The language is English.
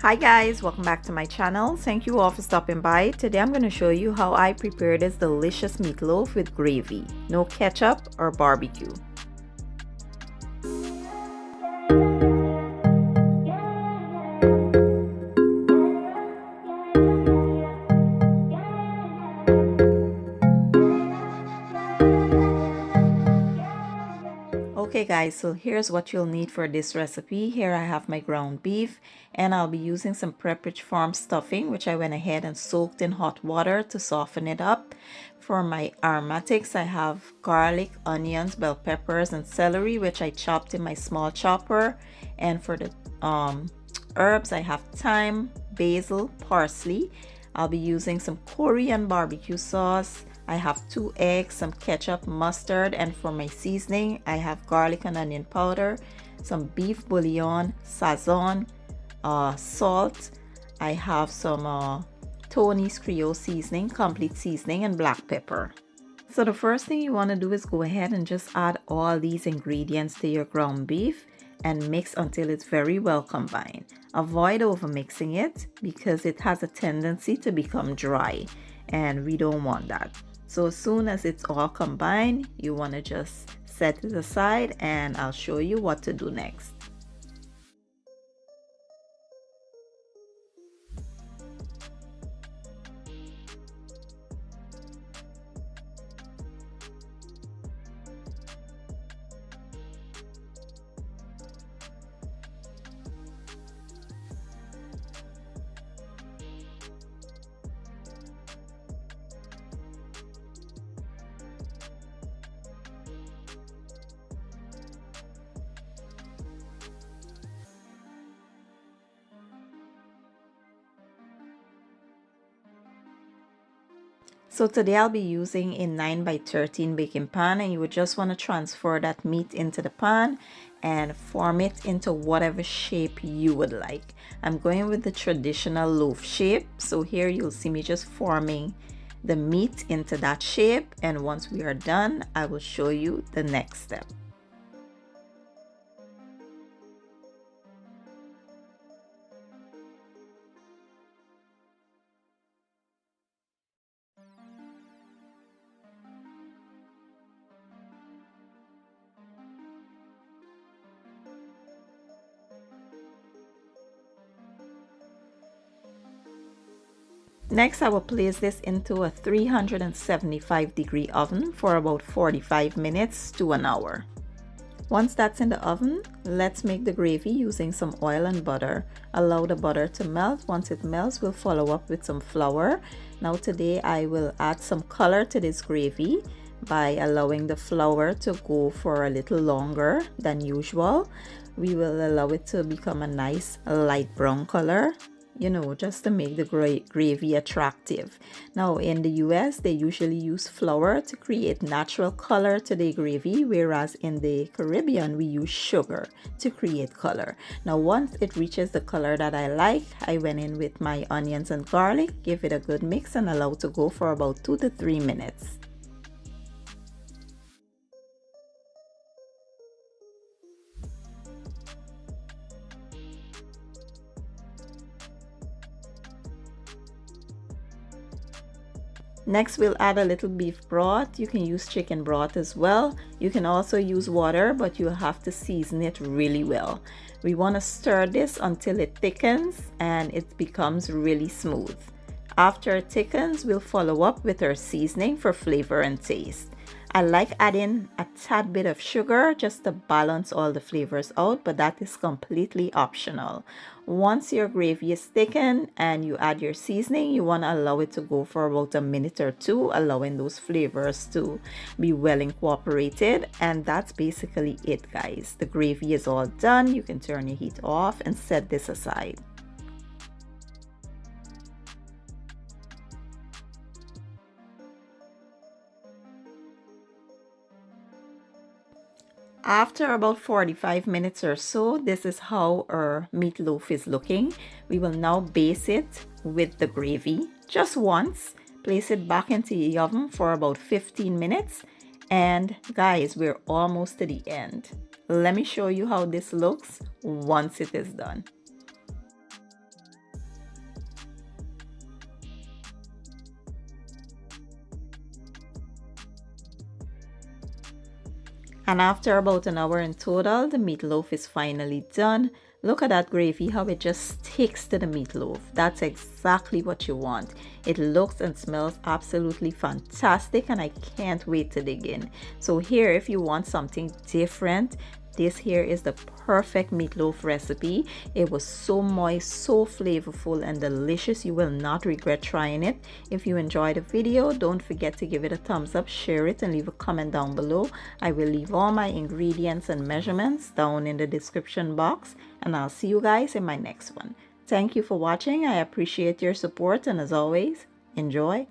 Hi guys, welcome back to my channel. Thank you all for stopping by. Today I'm going to show you how I prepare this delicious meatloaf with gravy. No ketchup or barbecue. Okay guys, so here's what you'll need for this recipe. Here I have my ground beef and I'll be using some Pepperidge Farm stuffing, which I went ahead and soaked in hot water to soften it up. For my aromatics, I have garlic, onions, bell peppers, and celery, which I chopped in my small chopper. And for the herbs, I have thyme, basil, parsley. I'll be using some Korean barbecue sauce. I have 2 eggs, some ketchup, mustard, and for my seasoning, I have garlic and onion powder, some beef bouillon, sazon, salt. I have some Tony's Creole seasoning, complete seasoning, and black pepper. So the first thing you want to do is go ahead and just add all these ingredients to your ground beef and mix until it's very well combined. Avoid over mixing it because it has a tendency to become dry and we don't want that. So as soon as it's all combined, you want to just set it aside and I'll show you what to do next. So today I'll be using a 9x13 baking pan, and you would just want to transfer that meat into the pan and form it into whatever shape you would like. I'm going with the traditional loaf shape, so here you'll see me just forming the meat into that shape, and once we are done I will show you the next step. Next, I will place this into a 375-degree oven for about 45 minutes to an hour. Once that's in the oven, let's make the gravy using some oil and butter. Allow the butter to melt. Once it melts, we'll follow up with some flour. Now today I will add some color to this gravy by allowing the flour to go for a little longer than usual. We will allow it to become a nice light brown color, you know, just to make the gravy attractive. Now in the US, they usually use flour to create natural color to the gravy, whereas in the Caribbean, we use sugar to create color. Now once it reaches the color that I like, I went in with my onions and garlic, give it a good mix and allow it to go for about 2 to 3 minutes. Next, we'll add a little beef broth. You can use chicken broth as well. You can also use water, but you'll have to season it really well. We want to stir this until it thickens and it becomes really smooth. After it thickens, we'll follow up with our seasoning for flavor and taste. I like adding a tad bit of sugar just to balance all the flavors out, but that is completely optional. Once your gravy is thickened and you add your seasoning, you want to allow it to go for about a minute or two, allowing those flavors to be well incorporated. And that's basically it, guys. The gravy is all done. You can turn your heat off and set this aside. After about 45 minutes or so, this is how our meatloaf is looking. We will now baste it with the gravy just once. Place it back into the oven for about 15 minutes. And guys, we're almost to the end. Let me show you how this looks once it is done. And after about an hour in total, the meatloaf is finally done. Look at that gravy, how it just sticks to the meatloaf. That's exactly what you want. It looks and smells absolutely fantastic, and I can't wait to dig in. So here, if you want something different, this here is the perfect meatloaf recipe. It was so moist, so flavorful and delicious. You will not regret trying it. If you enjoyed the video, don't forget to give it a thumbs up, share it, and leave a comment down below. I will leave all my ingredients and measurements down in the description box, and I'll see you guys in my next one. Thank you for watching. I appreciate your support, and as always, enjoy.